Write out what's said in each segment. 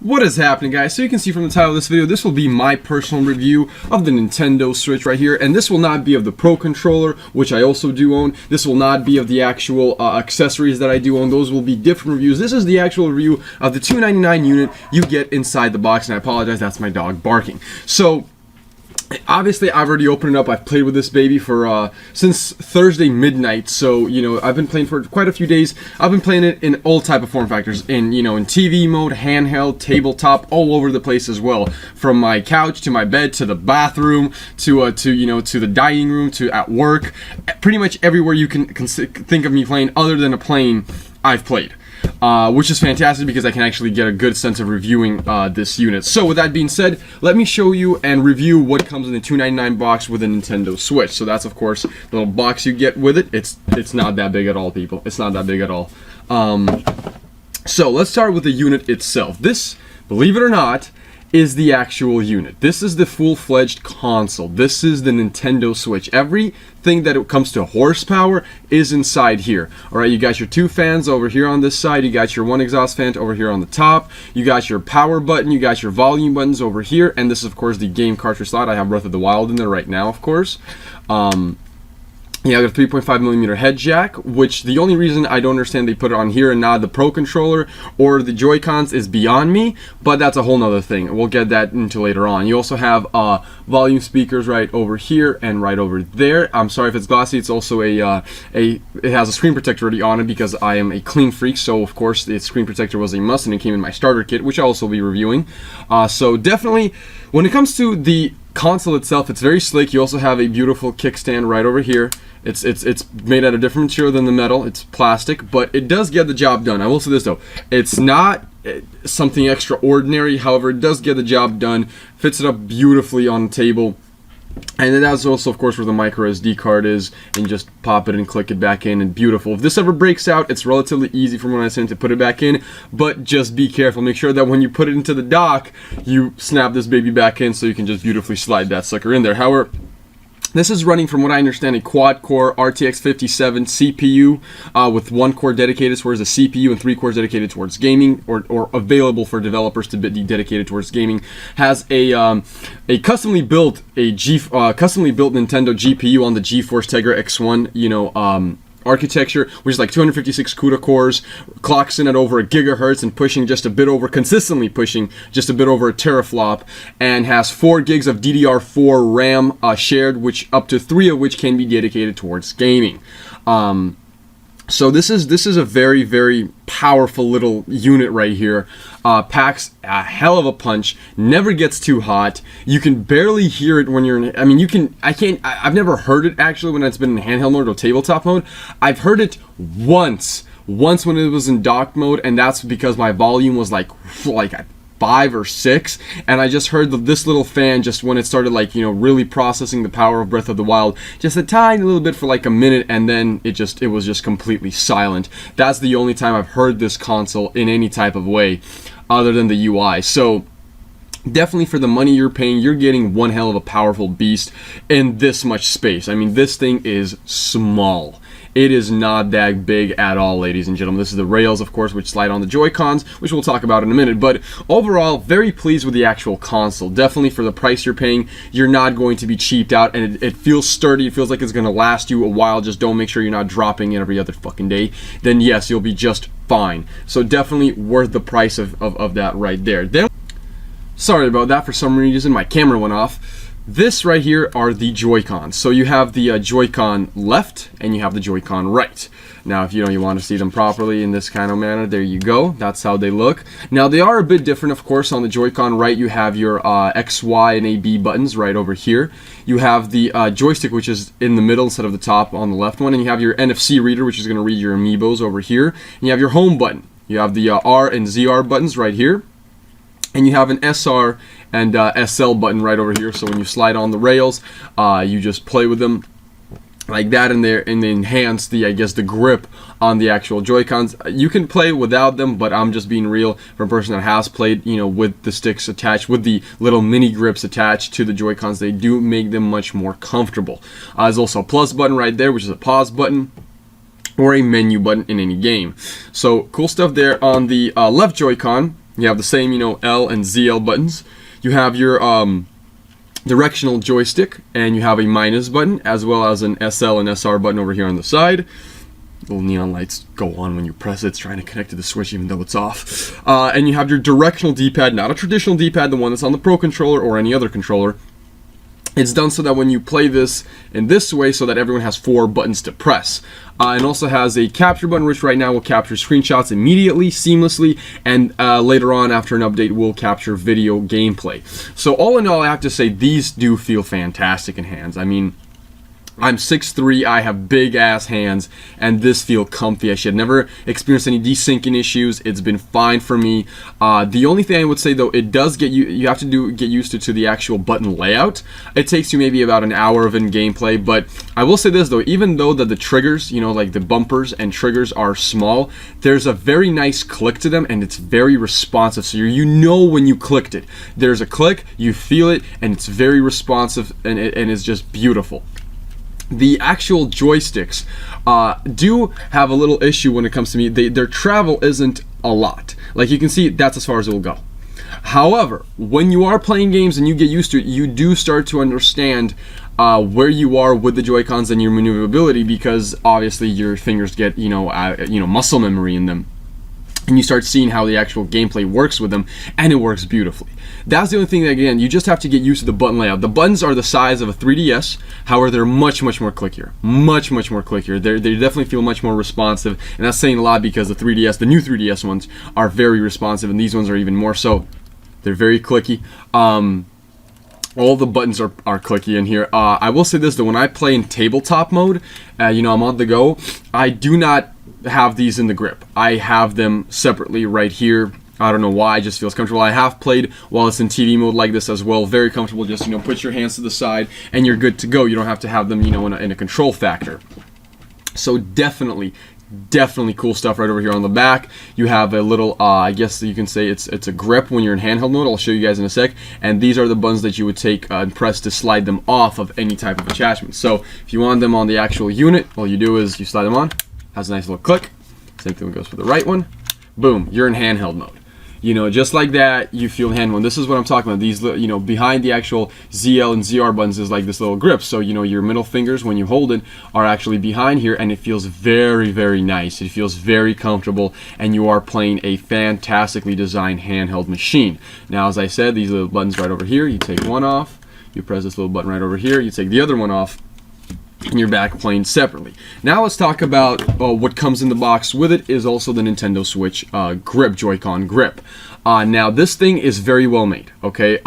What is happening, guys? So you can see from the title of this video, this will be my personal review of the Nintendo Switch right here, and this will not be of the Pro Controller, which I also do own. This will not be of the actual accessories that I do own. Those will be different reviews. This is the actual review of the $299 unit you get inside the box, and I apologize, that's my dog barking. So obviously, I've already opened it up. I've played with this baby for since Thursday midnight. So, you know, I've been playing for quite a few days. I've been playing it in all type of form factors, in, you know, in TV mode, handheld, tabletop, all over the place as well. From my couch to my bed to the bathroom to you know, to the dining room to at work. Pretty much everywhere you can think of me playing, other than a plane, I've played. Which is fantastic because I can actually get a good sense of reviewing this unit. So with that being said, let me show you and review what comes in the $299 box with a Nintendo Switch. So that's of course the little box you get with it. It's not that big at all, people. It's not that big at all. So let's start with the unit itself. This, believe it or not, is the actual unit. This is the full-fledged console. This is the Nintendo Switch. Everything that it comes to horsepower is inside here. Alright, you got your two fans over here on this side. You got your one exhaust fan over here on the top. You got your power button. You got your volume buttons over here. And this is, of course, the game cartridge slot. I have Breath of the Wild in there right now, of course. Yeah, I got a 3.5mm head jack, which the only reason I don't understand they put it on here and not the Pro Controller or the Joy-Cons is beyond me, but that's a whole nother thing. We'll get that into later on. You also have volume speakers right over here and right over there. I'm sorry if it's glossy. It's also it has a screen protector already on it because I am a clean freak, so of course the screen protector was a must, and it came in my starter kit, which I'll also be reviewing. So definitely, when it comes to the console itself, it's very slick. You also have a beautiful kickstand right over here. It's made out of different material than the metal. It's plastic, but it does get the job done. I will say this though, it's not something extraordinary. However, it does get the job done. Fits it up beautifully on the table. And then that's also, of course, where the micro SD card is, and you just pop it and click it back in, and beautiful. If this ever breaks out, it's relatively easy from what I said to put it back in, but just be careful. Make sure that when you put it into the dock, you snap this baby back in so you can just beautifully slide that sucker in there. However, this is running, from what I understand, a quad-core RTX 57 CPU with one core dedicated towards the CPU and three cores dedicated towards gaming, or available for developers to be dedicated towards gaming. Has a customly built Nintendo GPU on the GeForce Tegra X1, you know, architecture, which is like 256 CUDA cores, clocks in at over a gigahertz and pushing just a bit over, consistently pushing just a bit over a teraflop, and has 4 gigs of DDR4 RAM shared, which up to 3 of which can be dedicated towards gaming. So this is a very, very powerful little unit right here. Packs a hell of a punch, never gets too hot. You can barely hear it when you're in, I mean, I've never heard it actually when it's been in handheld mode or tabletop mode. I've heard it once when it was in dock mode, and that's because my volume was like 5 or 6, and I just heard this little fan just when it started, like, you know, really processing the power of Breath of the Wild, just a tiny little bit for like a minute, and then it was just completely silent. That's the only time I've heard this console in any type of way other than the UI. So definitely, for the money you're paying, you're getting one hell of a powerful beast in this much space. I mean, this thing is small. It is not that big at all, ladies and gentlemen. This is the rails, of course, which slide on the Joy-Cons, which we'll talk about in a minute. But overall, very pleased with the actual console. Definitely, for the price you're paying, you're not going to be cheaped out, and it feels sturdy. It feels like it's going to last you a while. Just don't make sure you're not dropping it every other fucking day. Then yes, you'll be just fine. So definitely worth the price of that right there. Then, sorry about that. For some reason, my camera went off. This right here are the Joy-Cons. So you have the Joy-Con left and you have the Joy-Con right. Now, if you want to see them properly in this kind of manner, there you go. That's how they look. Now, they are a bit different, of course. On the Joy-Con right, you have your X, Y, and A, B buttons right over here. You have the joystick, which is in the middle instead of the top on the left one. And you have your NFC reader, which is going to read your amiibos over here. And you have your home button. You have the R and ZR buttons right here. And you have an SR and SL button right over here, so when you slide on the rails, you just play with them like that, and they enhance the, I guess, the grip on the actual Joy-Cons. You can play without them, but I'm just being real for a person that has played, you know, with the sticks attached, with the little mini grips attached to the Joy-Cons. They do make them much more comfortable. There's also a plus button right there, which is a pause button, or a menu button in any game. So cool stuff there. On the left Joy-Con, You have the same, you know, L and ZL buttons. You have your directional joystick, and you have a minus button, as well as an SL and SR button over here on the side. Little neon lights go on when you press it. It's trying to connect to the Switch even though it's off. And you have your directional D-pad, not a traditional D-pad, the one that's on the Pro Controller or any other controller. It's done so that when you play this in this way, so that everyone has 4 buttons to press. And also has a capture button, which right now will capture screenshots immediately, seamlessly, and later on, after an update, will capture video gameplay. So all in all, I have to say, these do feel fantastic in hands. I mean, I'm 6'3", I have big ass hands, and this feel comfy. I should never experienced any desyncing issues. It's been fine for me. The only thing I would say though, it does get you have to get used to the actual button layout. It takes you maybe about an hour of in gameplay, but I will say this though, even though that the triggers, you know, like the bumpers and triggers are small, there's a very nice click to them, and it's very responsive. So you know when you clicked it. There's a click, you feel it, and it's very responsive, and it's just beautiful. The actual joysticks do have a little issue when it comes to me. Their travel isn't a lot. Like you can see, that's as far as it will go. However, when you are playing games and you get used to it, you do start to understand where you are with the Joy-Cons and your maneuverability, because obviously your fingers get muscle memory in them. And you start seeing how the actual gameplay works with them, and it works beautifully. That's the only thing that, again, you just have to get used to the button layout. The buttons are the size of a 3DS, however, they're much more clickier. Much more clickier. They definitely feel much more responsive, and that's saying a lot because the new 3DS ones are very responsive, and these ones are even more so. They're very clicky. All the buttons are clicky in here. I will say this though, when I play in tabletop mode, I'm on the go, I do not have these in the grip. I have them separately right here. I don't know why, it just feels comfortable. I have played while it's in TV mode like this as well. Very comfortable, just put your hands to the side and you're good to go. You don't have to have them in a control factor. So definitely cool stuff right over here on the back. You have a little I guess you can say it's a grip when you're in handheld mode. I'll show you guys in a sec. And these are the buttons that you would take and press to slide them off of any type of attachment. So if you want them on the actual unit, all you do is you slide them on. Has a nice little click. Same thing goes for the right one. Boom, you're in handheld mode. Just like that, you feel hand one. This is what I'm talking about. These, behind the actual ZL and ZR buttons is like this little grip. So, your middle fingers, when you hold it, are actually behind here, and it feels very, very nice. It feels very comfortable, and you are playing a fantastically designed handheld machine. Now, as I said, these little buttons right over here, you take one off, you press this little button right over here, you take the other one off, and you're back playing separately. Now let's talk about what comes in the box with it is also the Nintendo Switch grip, Joy-Con grip. Now this thing is very well made, okay?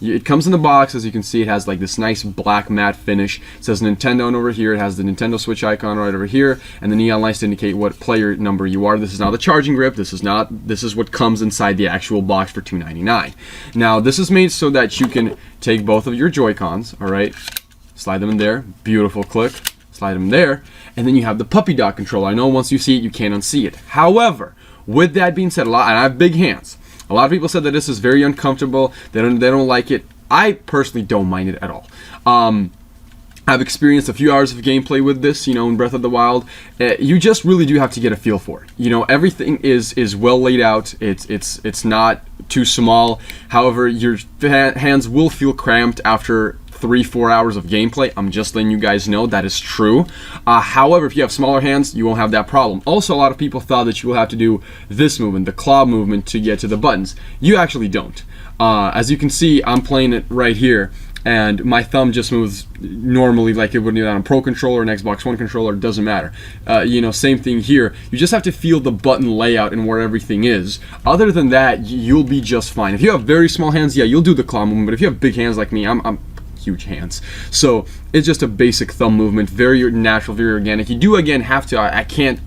It comes in the box, as you can see, it has like this nice black matte finish. It says Nintendo over here, it has the Nintendo Switch icon right over here, and the neon lights to indicate what player number you are. This is not the charging grip, this is what comes inside the actual box for $2.99. Now this is made so that you can take both of your Joy-Cons, alright? Slide them in there, beautiful click, slide them there, and then you have the puppy dog controller. I know once you see it, you can't unsee it. However, with that being said, and I have big hands. A lot of people said that this is very uncomfortable, they don't like it. I personally don't mind it at all. I've experienced a few hours of gameplay with this, in Breath of the Wild. You just really do have to get a feel for it. Everything is well laid out. It's not too small. However, your hands will feel cramped after 3-4 hours of gameplay. I'm just letting you guys know that is true. However, if you have smaller hands, you won't have that problem. Also, a lot of people thought that you will have to do this movement, the claw movement, to get to the buttons. You actually don't. As you can see, I'm playing it right here, and my thumb just moves normally like it would do on a Pro controller, an Xbox One controller, it doesn't matter. Same thing here. You just have to feel the button layout and where everything is. Other than that, you'll be just fine. If you have very small hands, yeah, you'll do the claw movement, but if you have big hands like me, I'm huge hands. So it's just a basic thumb movement, very natural, very organic. You do again have to, I can't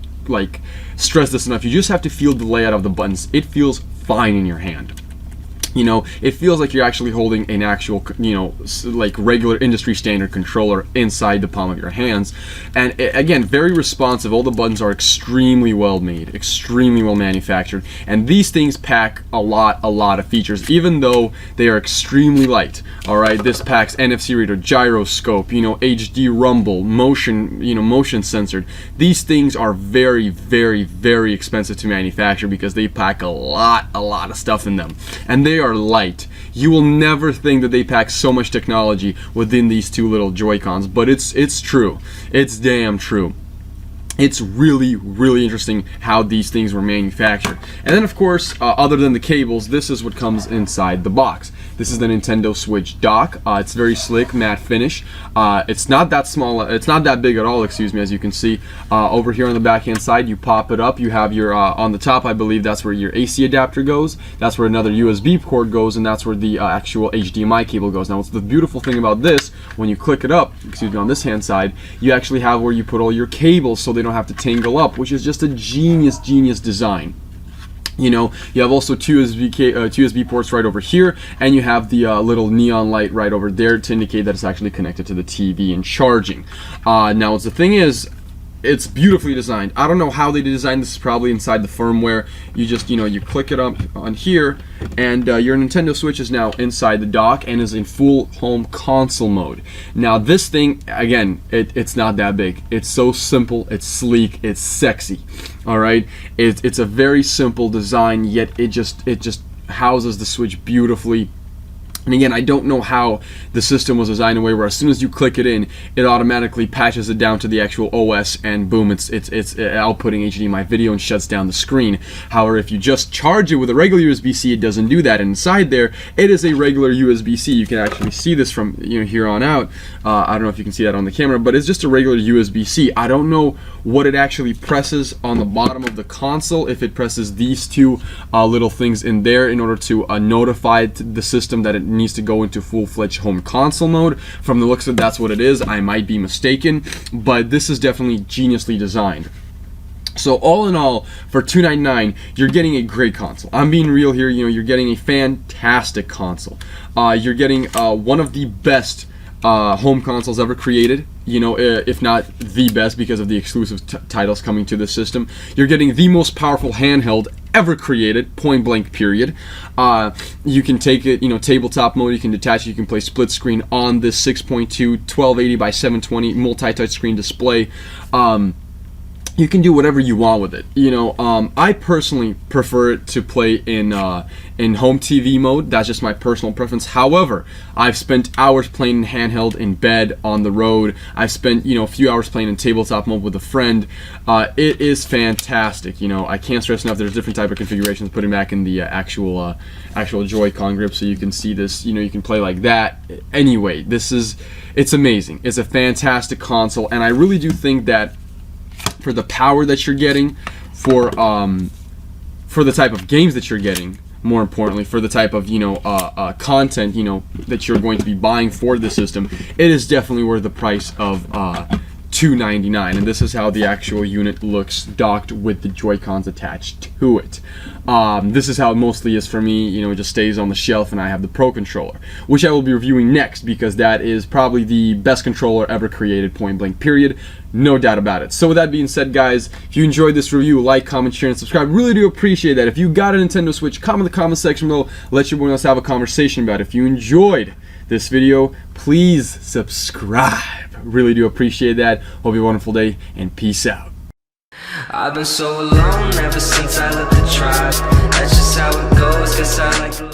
stress this enough, you just have to feel the layout of the buttons. It feels fine in your hand. You know, it feels like you're actually holding an actual, you know, like regular industry standard controller inside the palm of your hands. And again, very responsive. All the buttons are extremely well made, extremely well manufactured. And these things pack a lot of features, even though they are extremely light. All right, this packs NFC reader, gyroscope, you know, HD rumble, motion, you know, motion censored. These things are very expensive to manufacture because they pack a lot of stuff in them. And they are light. You will never think that they pack so much technology within these two little Joy-Cons, but it's true. It's damn true. It's really interesting how these things were manufactured. And then of course, other than the cables, this is what comes inside the box. This is the Nintendo Switch dock. It's very slick, matte finish. It's not that small, it's not that big at all, excuse me, as you can see. Over here on the back hand side, you pop it up, you have your, on the top I believe that's where your AC adapter goes, that's where another USB port goes, and that's where the actual HDMI cable goes. Now what's the beautiful thing about this, when you click it up, excuse me, on this hand side, you actually have where you put all your cables so they don't have to tangle up, which is just a genius design. You know, you have also two USB ports right over here, and you have the little neon light right over there to indicate that it's actually connected to the TV and charging. Now, the thing is, it's beautifully designed. I don't know how they designed this. Is probably inside the firmware. You just, you know, you click it up on here, and your Nintendo Switch is now inside the dock and is in full home console mode. Now this thing, again, it's not that big. It's so simple, it's sleek, it's sexy. All right, it's a very simple design, yet it just houses the Switch beautifully. And again, I don't know how the system was designed in a way where as soon as you click it in, it automatically patches it down to the actual OS, and boom, it's outputting HDMI video and shuts down the screen. However, if you just charge it with a regular USB-C, it doesn't do that. And inside there, it is a regular USB-C. You can actually see this from, you know, here on out. I don't know if you can see that on the camera, but it's just a regular USB-C. I don't know what it actually presses on the bottom of the console, if it presses these two little things in there in order to notify the system that it needs to go into full-fledged home console mode. From the looks of it, that's what it is. I might be mistaken, but this is definitely geniusly designed. So all in all, for $299, you're getting a great console. I'm being real here. You know, you're getting a fantastic console. You're getting one of the best home consoles ever created, you know, if not the best because of the exclusive titles coming to the system. You're getting the most powerful handheld ever created, point blank period. You can take it, you know, tabletop mode, you can detach it, you can play split screen on this 6.2 1280 by 720 multi-touch screen display. You can do whatever you want with it. You know, I personally prefer it to play in home TV mode. That's just my personal preference. However, I've spent hours playing handheld in bed, on the road. I've spent, you know, a few hours playing in tabletop mode with a friend. It is fantastic. You know, I can't stress enough. There's different type of configurations. Putting back in the actual Joy-Con grip, so you can see this. You know, you can play like that. Anyway, it's amazing. It's a fantastic console, and I really do think that for the power that you're getting, for the type of games that you're getting, more importantly, for the type of, you know, content, you know, that you're going to be buying for the system, it is definitely worth the price of $299. And this is how the actual unit looks docked with the Joy-Cons attached to it. This is how it mostly is for me. You know, it just stays on the shelf, and I have the Pro Controller, which I will be reviewing next, because that is probably the best controller ever created, point blank period. No doubt about it. So with that being said, guys, if you enjoyed this review, like, comment, share, and subscribe. Really do appreciate that. If you got a Nintendo Switch, comment in the comment section below. Let your boy else have a conversation about it. If you enjoyed this video, please subscribe. Really do appreciate that. Hope you have a wonderful day, and peace out. I've been so alone ever since I left the tribe. That's just how it goes, guess I like